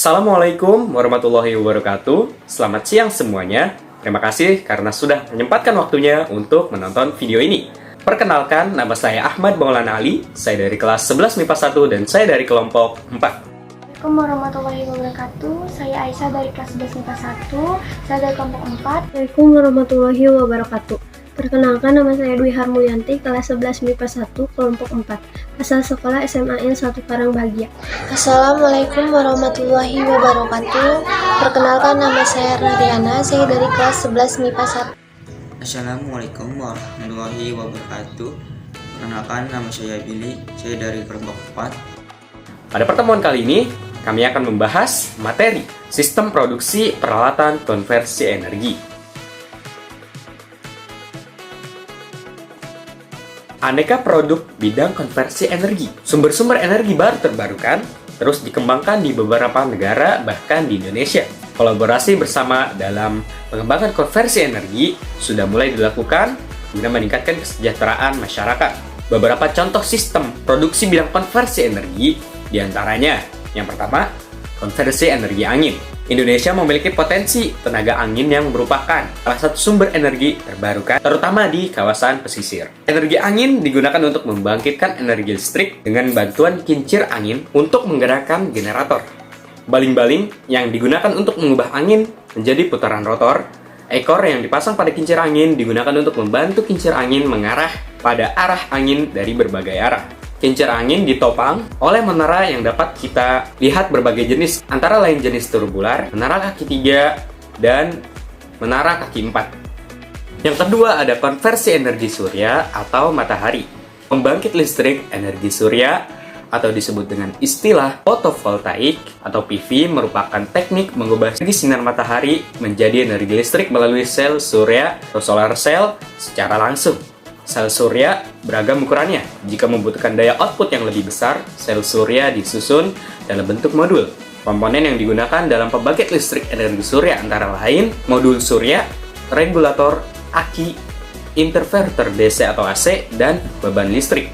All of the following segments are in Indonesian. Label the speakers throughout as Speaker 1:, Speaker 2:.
Speaker 1: Assalamualaikum warahmatullahi wabarakatuh. Selamat siang semuanya. Terima kasih karena sudah menyempatkan waktunya untuk menonton video ini. Perkenalkan, nama saya Ahmad Maulana Ali. Saya dari kelas 11 MIPA 1 dan saya dari kelompok 4.
Speaker 2: Assalamualaikum warahmatullahi wabarakatuh. Saya Aisyah dari kelas 11 MIPA 1. Saya dari kelompok 4.
Speaker 3: Assalamualaikum warahmatullahi wabarakatuh. Perkenalkan, nama saya Dwi Harmulyanti, kelas 11 MIPA 1, kelompok 4. Asal sekolah SMAN 1 Karangbahagia.
Speaker 4: Assalamualaikum warahmatullahi wabarakatuh. Perkenalkan, nama saya Radiana, saya dari kelas 11 MIPA 1.
Speaker 5: Assalamualaikum warahmatullahi wabarakatuh. Perkenalkan, nama saya Billy, saya dari kelompok 4.
Speaker 1: Pada pertemuan kali ini, kami akan membahas materi sistem produksi peralatan konversi energi. Aneka produk bidang konversi energi. Sumber-sumber energi baru terbarukan terus dikembangkan di beberapa negara, bahkan di Indonesia. Kolaborasi bersama dalam pengembangan konversi energi sudah mulai dilakukan guna meningkatkan kesejahteraan masyarakat. Beberapa contoh sistem produksi bidang konversi energi diantaranya, yang pertama, konversi energi angin. Indonesia memiliki potensi tenaga angin yang merupakan salah satu sumber energi terbarukan, terutama di kawasan pesisir. Energi angin digunakan untuk membangkitkan energi listrik dengan bantuan kincir angin untuk menggerakkan generator. Baling-baling yang digunakan untuk mengubah angin menjadi putaran rotor. Ekor yang dipasang pada kincir angin digunakan untuk membantu kincir angin mengarah pada arah angin dari berbagai arah. Kincir angin ditopang oleh menara yang dapat kita lihat berbagai jenis, antara lain jenis turbular, menara kaki 3, dan menara kaki 4. Yang kedua ada konversi energi surya atau matahari. Pembangkit listrik energi surya atau disebut dengan istilah fotovoltaik atau PV merupakan teknik mengubah energi sinar matahari menjadi energi listrik melalui sel surya atau solar cell secara langsung. Sel surya beragam ukurannya. Jika membutuhkan daya output yang lebih besar, sel surya disusun dalam bentuk modul. Komponen yang digunakan dalam pembangkit listrik energi surya antara lain modul surya, regulator, aki, inverter DC atau AC, dan beban listrik.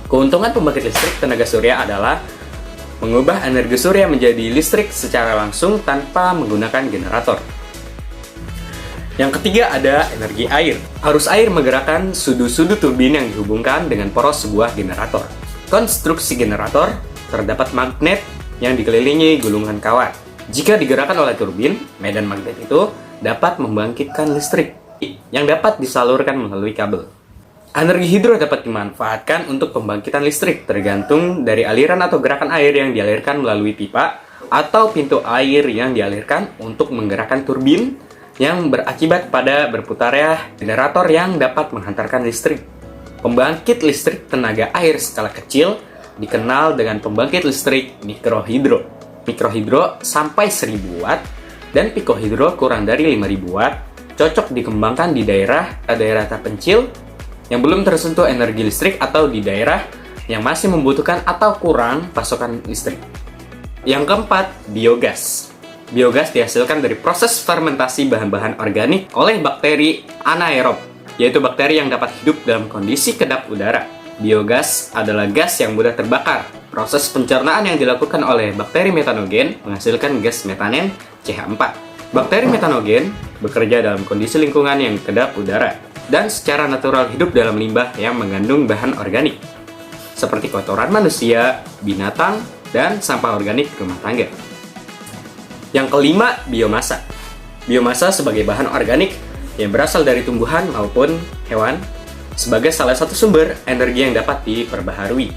Speaker 1: Keuntungan pembangkit listrik tenaga surya adalah mengubah energi surya menjadi listrik secara langsung tanpa menggunakan generator. Yang ketiga ada energi air. Arus air menggerakkan sudut-sudut turbin yang dihubungkan dengan poros sebuah generator. Konstruksi generator terdapat magnet yang dikelilingi gulungan kawat. Jika digerakkan oleh turbin, medan magnet itu dapat membangkitkan listrik yang dapat disalurkan melalui kabel. Energi hidro dapat dimanfaatkan untuk pembangkitan listrik tergantung dari aliran atau gerakan air yang dialirkan melalui pipa atau pintu air yang dialirkan untuk menggerakkan turbin yang berakibat pada berputarnya generator yang dapat menghantarkan listrik. Pembangkit listrik tenaga air skala kecil dikenal dengan pembangkit listrik mikrohidro. Mikrohidro sampai 1000 watt dan pikohidro kurang dari 5000 watt cocok dikembangkan di daerah terpencil yang belum tersentuh energi listrik atau di daerah yang masih membutuhkan atau kurang pasokan listrik. Yang keempat, biogas. Biogas dihasilkan dari proses fermentasi bahan-bahan organik oleh bakteri anaerob, yaitu bakteri yang dapat hidup dalam kondisi kedap udara. Biogas adalah gas yang mudah terbakar. Proses pencernaan yang dilakukan oleh bakteri metanogen menghasilkan gas metanen CH4. Bakteri metanogen bekerja dalam kondisi lingkungan yang kedap udara dan secara natural hidup dalam limbah yang mengandung bahan organik, seperti kotoran manusia, binatang, dan sampah organik rumah tangga. Yang kelima, biomasa. Biomasa sebagai bahan organik yang berasal dari tumbuhan maupun hewan sebagai salah satu sumber energi yang dapat diperbaharui.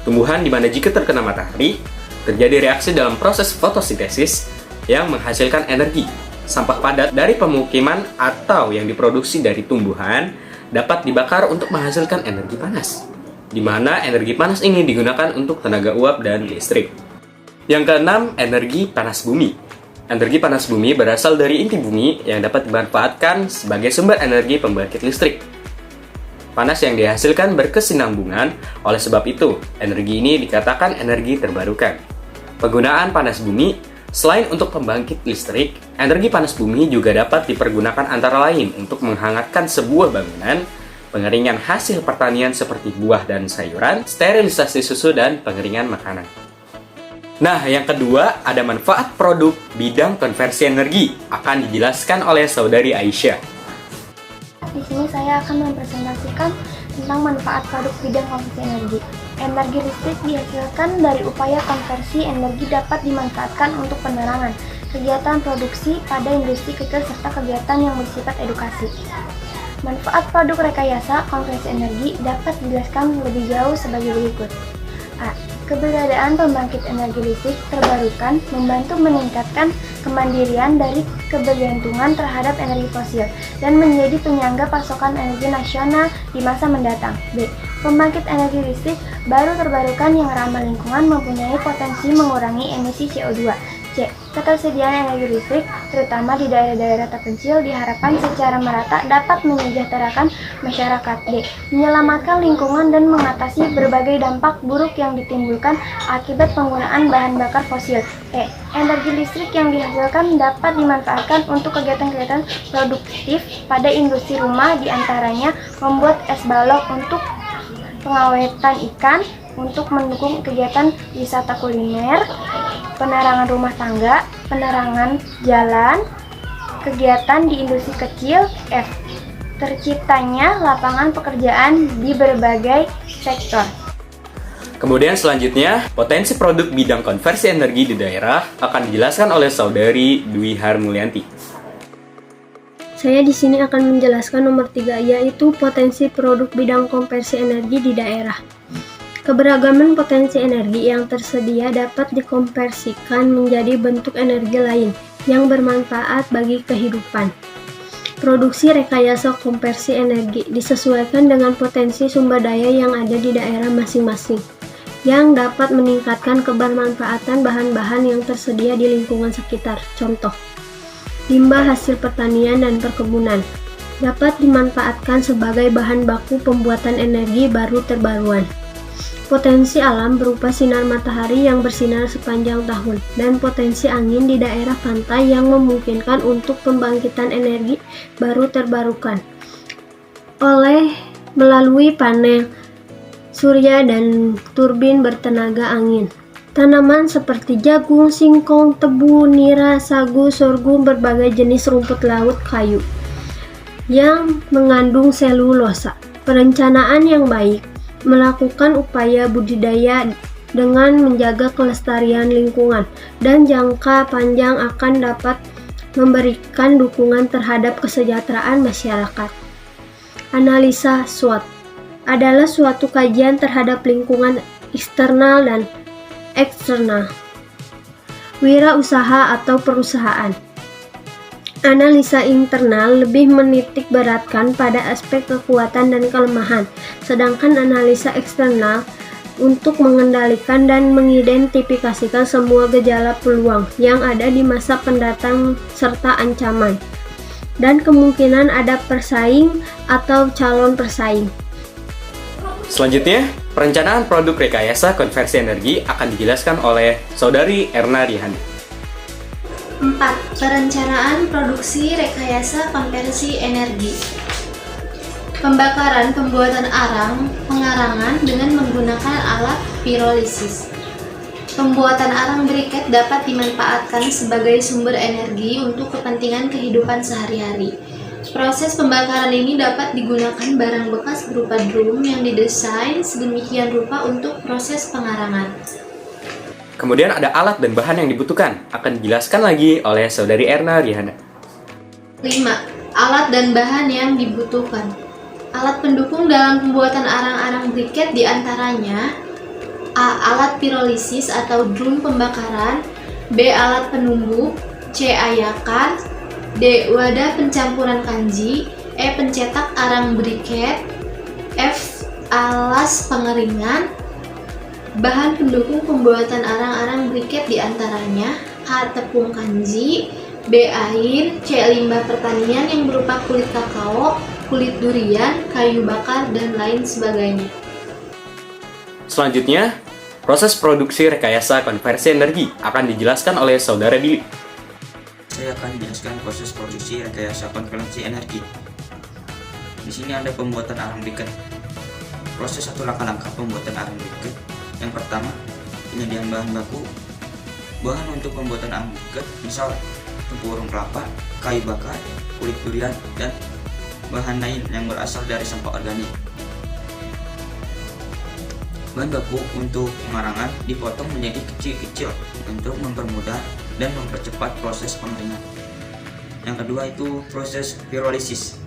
Speaker 1: Tumbuhan di mana jika terkena matahari, terjadi reaksi dalam proses fotosintesis yang menghasilkan energi. Sampah padat dari pemukiman atau yang diproduksi dari tumbuhan dapat dibakar untuk menghasilkan energi panas, di mana energi panas ini digunakan untuk tenaga uap dan listrik. Yang keenam, energi panas bumi. Energi panas bumi berasal dari inti bumi yang dapat dimanfaatkan sebagai sumber energi pembangkit listrik. Panas yang dihasilkan berkesinambungan, oleh sebab itu, energi ini dikatakan energi terbarukan. Penggunaan panas bumi, selain untuk pembangkit listrik, energi panas bumi juga dapat dipergunakan antara lain untuk menghangatkan sebuah bangunan, pengeringan hasil pertanian seperti buah dan sayuran, sterilisasi susu, dan pengeringan makanan. Nah, yang kedua ada manfaat produk bidang konversi energi. Akan dijelaskan oleh Saudari Aisyah.
Speaker 2: Di sini saya akan mempresentasikan tentang manfaat produk bidang konversi energi. Energi listrik dihasilkan dari upaya konversi energi dapat dimanfaatkan untuk penerangan, kegiatan produksi pada industri kecil serta kegiatan yang bersifat edukasi. Manfaat produk rekayasa konversi energi dapat dijelaskan lebih jauh sebagai berikut. A. Keberadaan pembangkit energi listrik terbarukan membantu meningkatkan kemandirian dari kebergantungan terhadap energi fosil dan menjadi penyangga pasokan energi nasional di masa mendatang. B. Pembangkit energi listrik baru terbarukan yang ramah lingkungan mempunyai potensi mengurangi emisi CO2. C. Ketersediaan energi listrik, terutama di daerah-daerah terpencil, diharapkan secara merata dapat menyejahterakan masyarakat. D. Menyelamatkan lingkungan dan mengatasi berbagai dampak buruk yang ditimbulkan akibat penggunaan bahan bakar fosil. E. Energi listrik yang dihasilkan dapat dimanfaatkan untuk kegiatan-kegiatan produktif pada industri rumah, diantaranya membuat es balok untuk pengawetan ikan, untuk mendukung kegiatan wisata kuliner, penerangan rumah tangga, penerangan jalan, kegiatan di industri kecil. F. Terciptanya lapangan pekerjaan di berbagai sektor.
Speaker 1: Kemudian selanjutnya, potensi produk bidang konversi energi di daerah akan dijelaskan oleh Saudari Dwi Harmulyanti.
Speaker 3: Saya di sini akan menjelaskan nomor 3, yaitu potensi produk bidang konversi energi di daerah. Keberagaman potensi energi yang tersedia dapat dikonversikan menjadi bentuk energi lain yang bermanfaat bagi kehidupan. Produksi rekayasa konversi energi disesuaikan dengan potensi sumber daya yang ada di daerah masing-masing, yang dapat meningkatkan kebermanfaatan bahan-bahan yang tersedia di lingkungan sekitar. Contoh, limbah hasil pertanian dan perkebunan dapat dimanfaatkan sebagai bahan baku pembuatan energi baru terbaruan. Potensi alam berupa sinar matahari yang bersinar sepanjang tahun dan potensi angin di daerah pantai yang memungkinkan untuk pembangkitan energi baru terbarukan melalui panel surya dan turbin bertenaga angin. Tanaman seperti jagung, singkong, tebu, nira, sagu, sorghum, berbagai jenis rumput laut, kayu yang mengandung selulosa. Perencanaan yang baik melakukan upaya budidaya dengan menjaga kelestarian lingkungan dan jangka panjang akan dapat memberikan dukungan terhadap kesejahteraan masyarakat. Analisa SWOT adalah suatu kajian terhadap lingkungan eksternal dan eksternal wirausaha atau perusahaan. Analisa internal lebih menitik beratkan pada aspek kekuatan dan kelemahan, sedangkan analisa eksternal untuk mengendalikan dan mengidentifikasikan semua gejala peluang yang ada di masa pendatang serta ancaman, dan kemungkinan ada persaing atau calon persaing.
Speaker 1: Selanjutnya, perencanaan produk rekayasa konversi energi akan dijelaskan oleh Saudari Erna Rihana.
Speaker 4: 4. Perencanaan produksi rekayasa konversi energi. Pembakaran pembuatan arang pengarangan dengan menggunakan alat pirolisis. Pembuatan arang briket dapat dimanfaatkan sebagai sumber energi untuk kepentingan kehidupan sehari-hari. Proses pembakaran ini dapat digunakan barang bekas berupa drum yang didesain sedemikian rupa untuk proses pengarangan.
Speaker 1: Kemudian ada alat dan bahan yang dibutuhkan, akan dijelaskan lagi oleh Saudari Erna Rihana.
Speaker 4: 5. Alat dan bahan yang dibutuhkan. Alat pendukung dalam pembuatan arang-arang briket diantaranya A. Alat pirolisis atau drum pembakaran, B. Alat penumbuk, C. Ayakan, D. Wadah pencampuran kanji, E. Pencetak arang briket, F. Alas pengeringan. Bahan pendukung pembuatan arang-arang briket diantaranya A. Tepung kanji, B. Air, C. Limbah pertanian yang berupa kulit kakao, kulit durian, kayu bakar, dan lain sebagainya.
Speaker 1: Selanjutnya, proses produksi rekayasa konversi energi akan dijelaskan oleh Saudara Billy.
Speaker 5: Saya akan menjelaskan proses produksi rekayasa konversi energi. Di sini ada pembuatan arang briket. Proses atau langkah-langkah pembuatan arang briket. Yang pertama, penyediaan bahan baku Bahan untuk pembuatan arang briket misal tempurung kelapa, kayu bakar, kulit durian, dan bahan lain yang berasal dari sampah organik. Bahan baku untuk pemarangan dipotong menjadi kecil-kecil untuk mempermudah dan mempercepat proses pengeringan. Yang kedua itu proses pirolisis.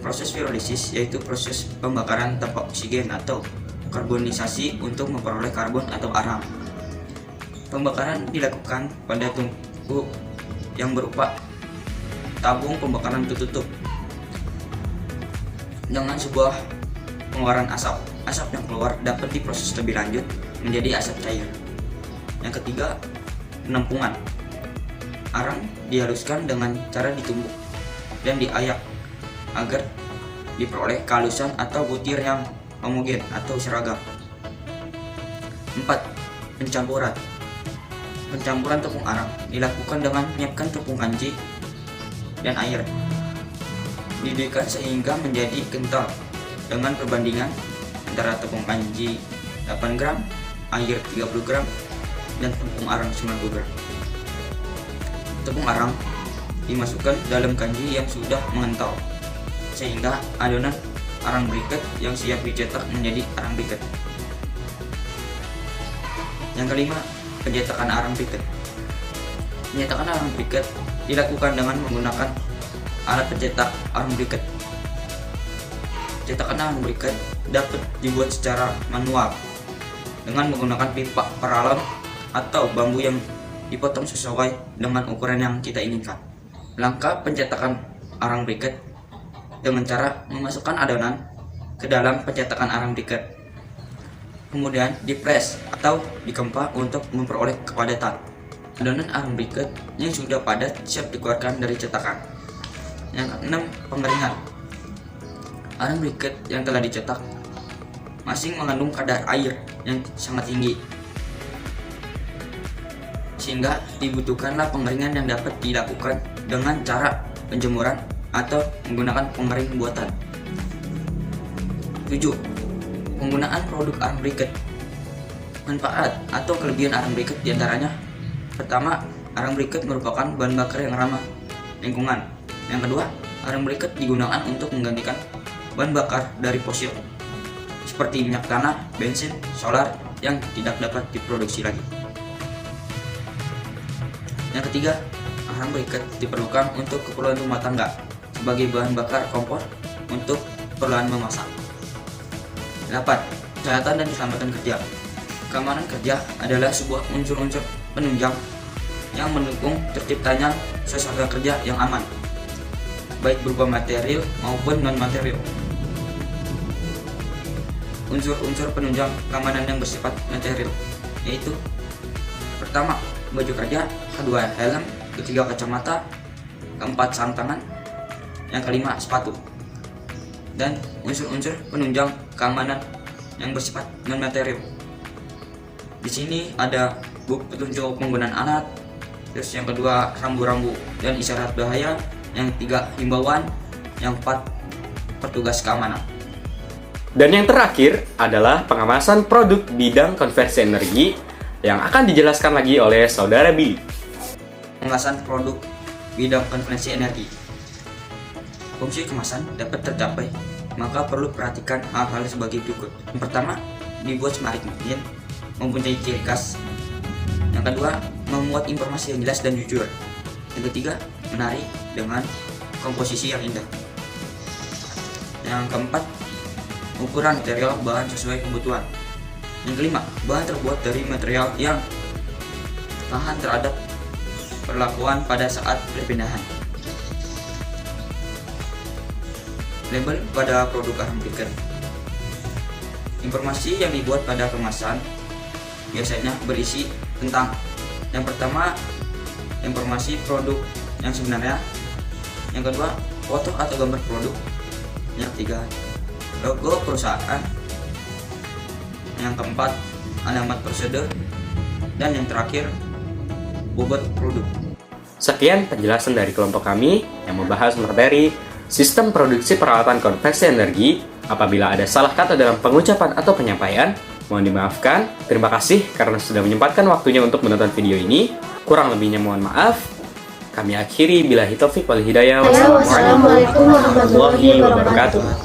Speaker 5: Proses pirolisis yaitu proses pembakaran tanpa oksigen atau karbonisasi untuk memperoleh karbon atau arang. Pembakaran dilakukan pada tungku yang berupa tabung pembakaran tertutup dengan sebuah pengeluaran asap. Asap yang keluar dapat diproses lebih lanjut menjadi asap cair. Yang ketiga, penampungan. Arang dihaluskan dengan cara ditumbuk dan diayak agar diperoleh kehalusan atau butir yang homogen atau seragam. 4. Pencampuran. Pencampuran tepung arang dilakukan dengan menyiapkan tepung kanji dan air. Dididihkan sehingga menjadi kental dengan perbandingan antara tepung kanji 8 gram, air 30 gram, dan tepung arang 90 gram. Tepung arang dimasukkan dalam kanji yang sudah mengental sehingga adonan arang briket yang siap dicetak menjadi arang briket. Yang kelima, pencetakan arang briket. Pencetakan arang briket dilakukan dengan menggunakan alat pencetak arang briket. Cetakan arang briket dapat dibuat secara manual dengan menggunakan pipa paralon atau bambu yang dipotong sesuai dengan ukuran yang kita inginkan. Langkah pencetakan arang briket dengan cara memasukkan adonan ke dalam pencetakan arang briket, kemudian dipres atau dikempa untuk memperoleh kepadatan. Adonan arang briket yang sudah padat siap dikeluarkan dari cetakan. Yang keenam, pengeringan. Arang briket yang telah dicetak masih mengandung kadar air yang sangat tinggi, sehingga dibutuhkanlah pengeringan yang dapat dilakukan dengan cara penjemuran atau menggunakan pengering buatan. 7. Penggunaan produk arang briket. Manfaat atau kelebihan arang briket diantaranya: pertama, arang briket merupakan bahan bakar yang ramah lingkungan. Yang kedua, arang briket digunakan untuk menggantikan bahan bakar dari fosil seperti minyak tanah, bensin, solar yang tidak dapat diproduksi lagi. Yang ketiga, arang briket diperlukan untuk keperluan rumah tangga sebagai bahan bakar kompor untuk keperluan memasak. 8. Kesehatan dan keselamatan kerja. Keamanan kerja adalah sebuah unsur-unsur penunjang yang mendukung terciptanya suasana kerja yang aman, baik berupa material maupun non-material. Unsur-unsur penunjang keamanan yang bersifat material yaitu: pertama, baju kerja, kedua, helm, ketiga, kacamata, keempat, sarung tangan, yang kelima, sepatu. Dan unsur-unsur penunjang keamanan yang bersifat non-material. Di sini ada buku petunjuk penggunaan alat, terus yang kedua, rambu-rambu dan isyarat bahaya, yang ketiga, himbauan, yang keempat, petugas keamanan.
Speaker 1: Dan yang terakhir adalah pengemasan produk bidang konversi energi yang akan dijelaskan lagi oleh Saudara Billy.
Speaker 5: Pengemasan produk bidang konversi energi. Fungsi kemasan dapat tercapai, maka perlu perhatikan hal-hal sebagai berikut. Yang pertama, dibuat semarak mungkin, mempunyai ciri khas. Yang kedua, memuat informasi yang jelas dan jujur. Yang ketiga, menarik dengan komposisi yang indah. Yang keempat, ukuran material bahan sesuai kebutuhan. Yang kelima, bahan terbuat dari material yang tahan terhadap perlakuan pada saat perpindahan. Label pada produk arang briket. Informasi yang dibuat pada kemasan biasanya berisi tentang: yang pertama, informasi produk yang sebenarnya. Yang kedua, foto atau gambar produk. Yang ketiga, logo perusahaan. Yang keempat, alamat prosedur. Dan yang terakhir, bobot produk.
Speaker 1: Sekian penjelasan dari kelompok kami yang membahas materi sistem produksi peralatan konversi energi. Apabila ada salah kata dalam pengucapan atau penyampaian, mohon dimaafkan. Terima kasih karena sudah menyempatkan waktunya untuk menonton video ini. Kurang lebihnya mohon maaf. Kami akhiri billahi taufik wal hidayah.
Speaker 3: Wassalamualaikum warahmatullahi wabarakatuh.